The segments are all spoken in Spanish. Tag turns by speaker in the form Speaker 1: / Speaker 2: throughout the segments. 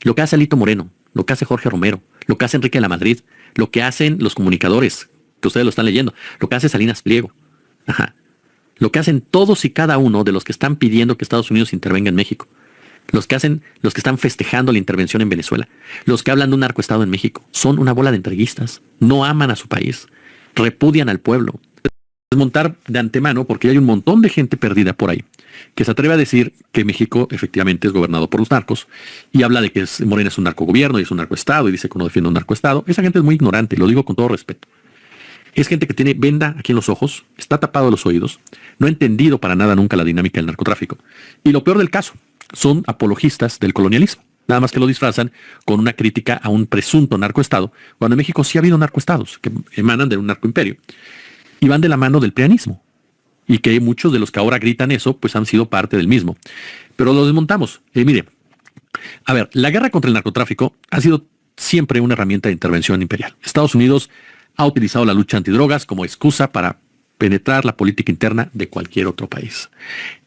Speaker 1: lo que hace Alito Moreno, lo que hace Jorge Romero, lo que hace Enrique de la Madrid, lo que hacen los comunicadores, que ustedes lo están leyendo, lo que hace Salinas Pliego, ajá, lo que hacen todos y cada uno de los que están pidiendo que Estados Unidos intervenga en México, los que están festejando la intervención en Venezuela, los que hablan de un narcoestado en México, son una bola de entreguistas, no aman a su país, repudian al pueblo. Desmontar de antemano, porque hay un montón de gente perdida por ahí, que se atreve a decir que México efectivamente es gobernado por los narcos, y habla de que Morena es un narcogobierno y es un narcoestado, y dice que no defiende un narcoestado. Esa gente es muy ignorante, lo digo con todo respeto. Es gente que tiene venda aquí en los ojos, está tapado los oídos, no ha entendido para nada nunca la dinámica del narcotráfico. Y lo peor del caso, son apologistas del colonialismo. Nada más que lo disfrazan con una crítica a un presunto narcoestado, cuando en México sí ha habido narcoestados que emanan de un narcoimperio y van de la mano del prianismo. Y que muchos de los que ahora gritan eso, pues han sido parte del mismo. Pero lo desmontamos. Mire, a ver, la guerra contra el narcotráfico ha sido siempre una herramienta de intervención imperial. Estados Unidos ha utilizado la lucha antidrogas como excusa para penetrar la política interna de cualquier otro país.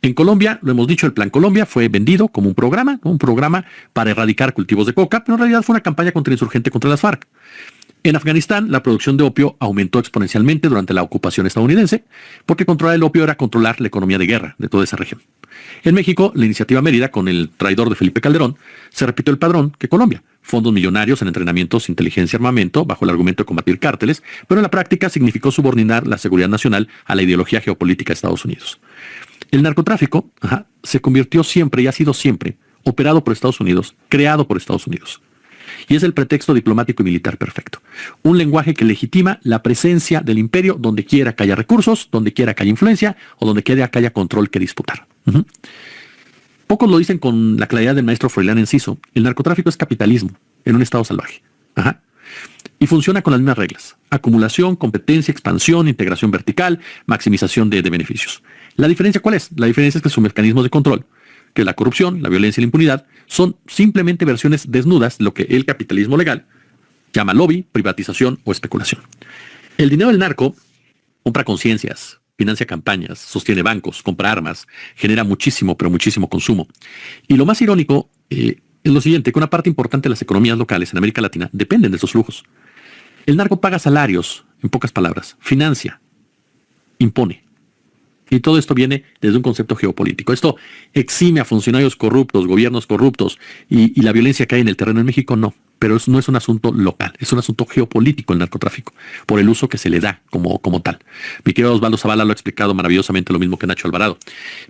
Speaker 1: En Colombia, lo hemos dicho, el Plan Colombia fue vendido como un programa para erradicar cultivos de coca, pero en realidad fue una campaña contrainsurgente contra las FARC. En Afganistán, la producción de opio aumentó exponencialmente durante la ocupación estadounidense, porque controlar el opio era controlar la economía de guerra de toda esa región. En México, la iniciativa Mérida, con el traidor de Felipe Calderón, se repitió el padrón que Colombia. Fondos millonarios en entrenamientos, inteligencia y armamento, bajo el argumento de combatir cárteles, pero en la práctica significó subordinar la seguridad nacional a la ideología geopolítica de Estados Unidos. El narcotráfico se convirtió siempre y ha sido siempre operado por Estados Unidos, creado por Estados Unidos. Y es el pretexto diplomático y militar perfecto. Un lenguaje que legitima la presencia del imperio donde quiera que haya recursos, donde quiera que haya influencia o donde quiera que haya control que disputar. Pocos lo dicen con la claridad del maestro Froilán Enciso. El narcotráfico es capitalismo en un estado salvaje. Y funciona con las mismas reglas. Acumulación, competencia, expansión, integración vertical, maximización de beneficios. ¿La diferencia cuál es? La diferencia es que sus mecanismos de control, que la corrupción, la violencia y la impunidad, son simplemente versiones desnudas de lo que el capitalismo legal llama lobby, privatización o especulación. El dinero del narco compra conciencias, financia campañas, sostiene bancos, compra armas, genera muchísimo, pero muchísimo consumo. Y lo más irónico es lo siguiente, que una parte importante de las economías locales en América Latina dependen de esos flujos. El narco paga salarios, en pocas palabras, financia, impone. Y todo esto viene desde un concepto geopolítico. Esto exime a funcionarios corruptos, gobiernos corruptos y la violencia que hay en el terreno en México, no. Pero no es un asunto local, es un asunto geopolítico el narcotráfico, por el uso que se le da como tal. Mi querido Osvaldo Zavala lo ha explicado maravillosamente, lo mismo que Nacho Alvarado.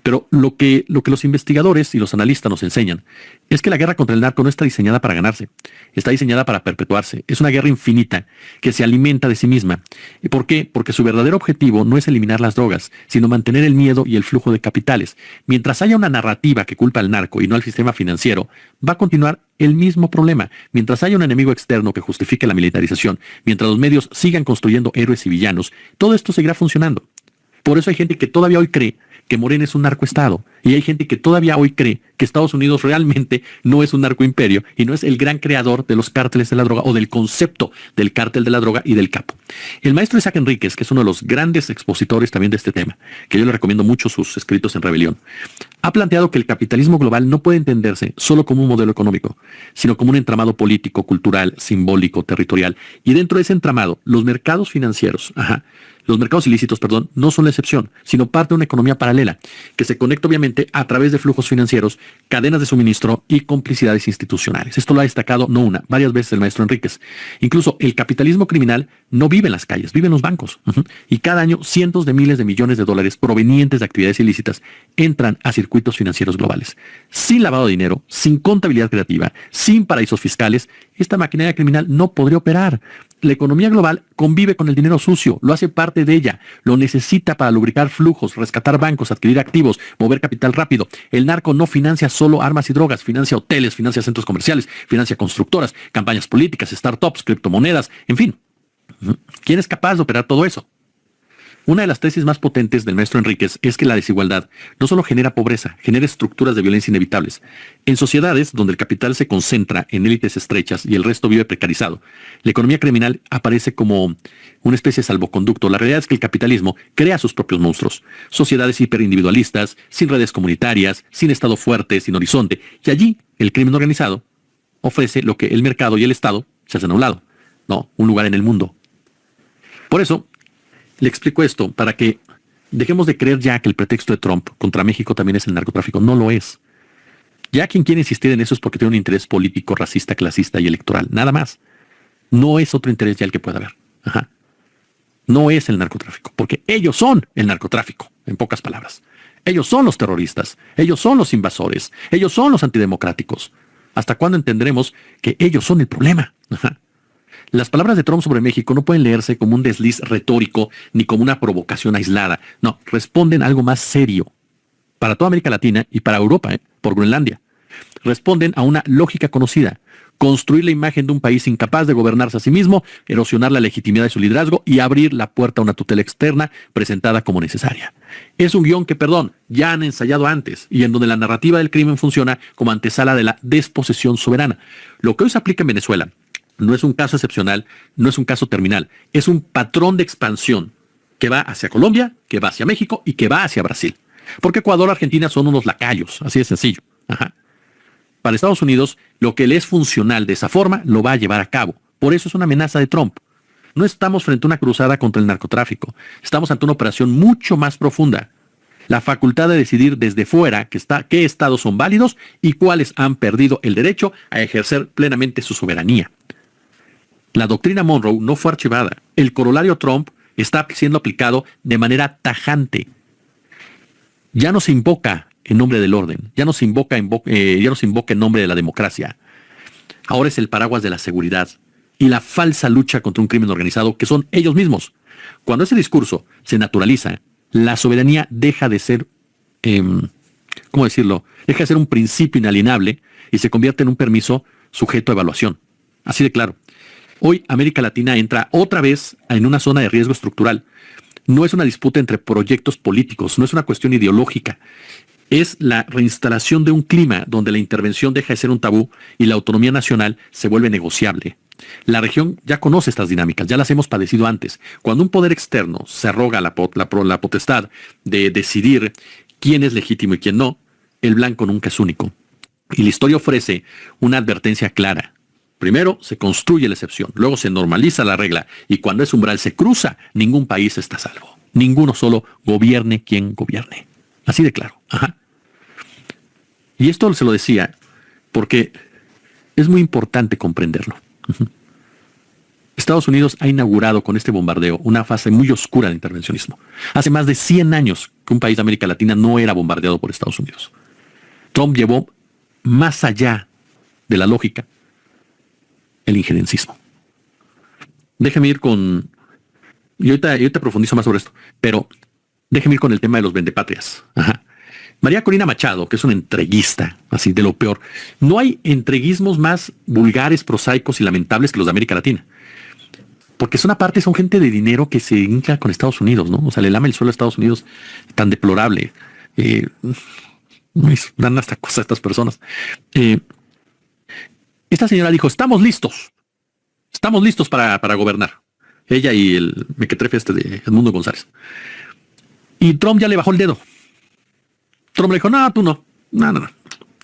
Speaker 1: Pero lo que los investigadores y los analistas nos enseñan es que la guerra contra el narco no está diseñada para ganarse, está diseñada para perpetuarse. Es una guerra infinita que se alimenta de sí misma. ¿Y por qué? Porque su verdadero objetivo no es eliminar las drogas, sino mantener el miedo y el flujo de capitales. Mientras haya una narrativa que culpa al narco y no al sistema financiero, va a continuar el mismo problema. Mientras haya un enemigo externo que justifique la militarización, mientras los medios sigan construyendo héroes y villanos, todo esto seguirá funcionando. Por eso hay gente que todavía hoy cree que Morena es un narcoestado, y hay gente que todavía hoy cree que Estados Unidos realmente no es un narcoimperio y no es el gran creador de los cárteles de la droga o del concepto del cártel de la droga y del capo. El maestro Isaac Enríquez, que es uno de los grandes expositores también de este tema, que yo le recomiendo mucho sus escritos en Rebelión, ha planteado que el capitalismo global no puede entenderse solo como un modelo económico, sino como un entramado político, cultural, simbólico, territorial. Y dentro de ese entramado, los mercados financieros, los mercados ilícitos, no son la excepción, sino parte de una economía paralela, que se conecta obviamente a través de flujos financieros, cadenas de suministro y complicidades institucionales. Esto lo ha destacado no una, varias veces el maestro Enríquez. Incluso el capitalismo criminal no vive en las calles, vive en los bancos. Y cada año cientos de miles de millones de dólares provenientes de actividades ilícitas entran a circuitos financieros globales. Sin lavado de dinero, sin contabilidad creativa, sin paraísos fiscales, esta maquinaria criminal no podría operar. La economía global convive con el dinero sucio, lo hace parte de ella, lo necesita para lubricar flujos, rescatar bancos, adquirir activos, mover capital rápido. El narco no financia solo armas y drogas, financia hoteles, financia centros comerciales, financia constructoras, campañas políticas, startups, criptomonedas, en fin. ¿Quién es capaz de operar todo eso? Una de las tesis más potentes del maestro Enríquez es que la desigualdad no solo genera pobreza, genera estructuras de violencia inevitables. En sociedades donde el capital se concentra en élites estrechas y el resto vive precarizado, la economía criminal aparece como una especie de salvoconducto. La realidad es que el capitalismo crea sus propios monstruos. Sociedades hiperindividualistas, sin redes comunitarias, sin Estado fuerte, sin horizonte. Y allí el crimen organizado ofrece lo que el mercado y el Estado se hacen a un lado. No, un lugar en el mundo. Por eso, le explico esto, para que dejemos de creer ya que el pretexto de Trump contra México también es el narcotráfico. No lo es. Ya quien quiere insistir en eso es porque tiene un interés político, racista, clasista y electoral. Nada más. No es otro interés ya el que pueda haber. Ajá. No es el narcotráfico, porque ellos son el narcotráfico, en pocas palabras. Ellos son los terroristas, ellos son los invasores, ellos son los antidemocráticos. ¿Hasta cuándo entenderemos que ellos son el problema? Ajá. Las palabras de Trump sobre México no pueden leerse como un desliz retórico ni como una provocación aislada. No, responden a algo más serio para toda América Latina y para Europa, por Groenlandia. Responden a una lógica conocida: construir la imagen de un país incapaz de gobernarse a sí mismo, erosionar la legitimidad de su liderazgo y abrir la puerta a una tutela externa presentada como necesaria. Es un guión que, ya han ensayado antes y en donde la narrativa del crimen funciona como antesala de la desposesión soberana. Lo que hoy se aplica en Venezuela no es un caso excepcional, no es un caso terminal, es un patrón de expansión que va hacia Colombia, que va hacia México y que va hacia Brasil. Porque Ecuador y Argentina son unos lacayos, así de sencillo. Ajá. Para Estados Unidos, lo que le es funcional de esa forma lo va a llevar a cabo. Por eso es una amenaza de Trump. No estamos frente a una cruzada contra el narcotráfico. Estamos ante una operación mucho más profunda. La facultad de decidir desde fuera qué estados son válidos y cuáles han perdido el derecho a ejercer plenamente su soberanía. La doctrina Monroe no fue archivada. El corolario Trump está siendo aplicado de manera tajante. Ya no se invoca en nombre del orden, ya no se invoca en nombre de la democracia. Ahora es el paraguas de la seguridad y la falsa lucha contra un crimen organizado que son ellos mismos. Cuando ese discurso se naturaliza, la soberanía deja de ser, ¿cómo decirlo? Deja de ser un principio inalienable y se convierte en un permiso sujeto a evaluación. Así de claro. Hoy América Latina entra otra vez en una zona de riesgo estructural. No es una disputa entre proyectos políticos, no es una cuestión ideológica. Es la reinstalación de un clima donde la intervención deja de ser un tabú y la autonomía nacional se vuelve negociable. La región ya conoce estas dinámicas, ya las hemos padecido antes. Cuando un poder externo se arroga la potestad de decidir quién es legítimo y quién no, el blanco nunca es único. Y la historia ofrece una advertencia clara. Primero se construye la excepción, luego se normaliza la regla y cuando ese umbral se cruza, ningún país está a salvo. Ninguno solo, gobierne quien gobierne. Así de claro. Ajá. Y esto se lo decía porque es muy importante comprenderlo. Uh-huh. Estados Unidos ha inaugurado con este bombardeo una fase muy oscura de intervencionismo. Hace más de 100 años que un país de América Latina no era bombardeado por Estados Unidos. Trump llevó más allá de la lógica el injerencismo. Déjeme ir con... Y ahorita profundizo más sobre esto, pero déjeme ir con el tema de los vendepatrias. Ajá. María Corina Machado, que es una entreguista, así de lo peor. No hay entreguismos más vulgares, prosaicos y lamentables que los de América Latina. Porque son gente de dinero que se hinca con Estados Unidos, ¿no? O sea, le lama el suelo a Estados Unidos tan deplorable. Dan hasta cosas a estas personas. Esta señora dijo, estamos listos para gobernar. Ella y el mequetrefe de Edmundo González. Y Trump ya le bajó el dedo. Trump le dijo, no, tú no. No.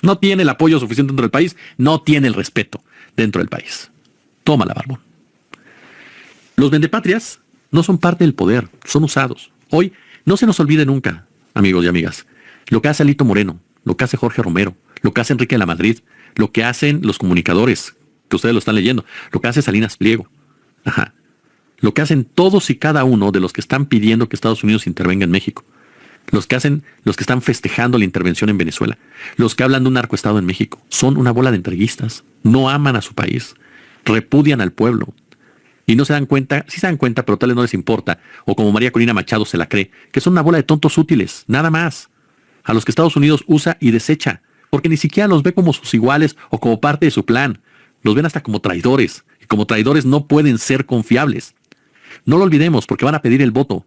Speaker 1: No tiene el apoyo suficiente dentro del país, no tiene el respeto dentro del país. Tómala, barbón. Los vendepatrias no son parte del poder, son usados. Hoy no se nos olvide nunca, amigos y amigas, lo que hace Alito Moreno, lo que hace Jorge Romero, lo que hace Enrique de la Madrid, lo que hacen los comunicadores, que ustedes lo están leyendo, lo que hace Salinas Pliego. Ajá. Lo que hacen todos y cada uno de los que están pidiendo que Estados Unidos intervenga en México. Los que están festejando la intervención en Venezuela. Los que hablan de un narcoestado en México. Son una bola de entreguistas. No aman a su país. Repudian al pueblo. Y no se dan cuenta, sí se dan cuenta, pero tal vez no les importa. O como María Corina Machado se la cree, que son una bola de tontos útiles. Nada más. A los que Estados Unidos usa y desecha. Porque ni siquiera los ve como sus iguales o como parte de su plan. Los ven hasta como traidores. Y como traidores no pueden ser confiables. No lo olvidemos porque van a pedir el voto.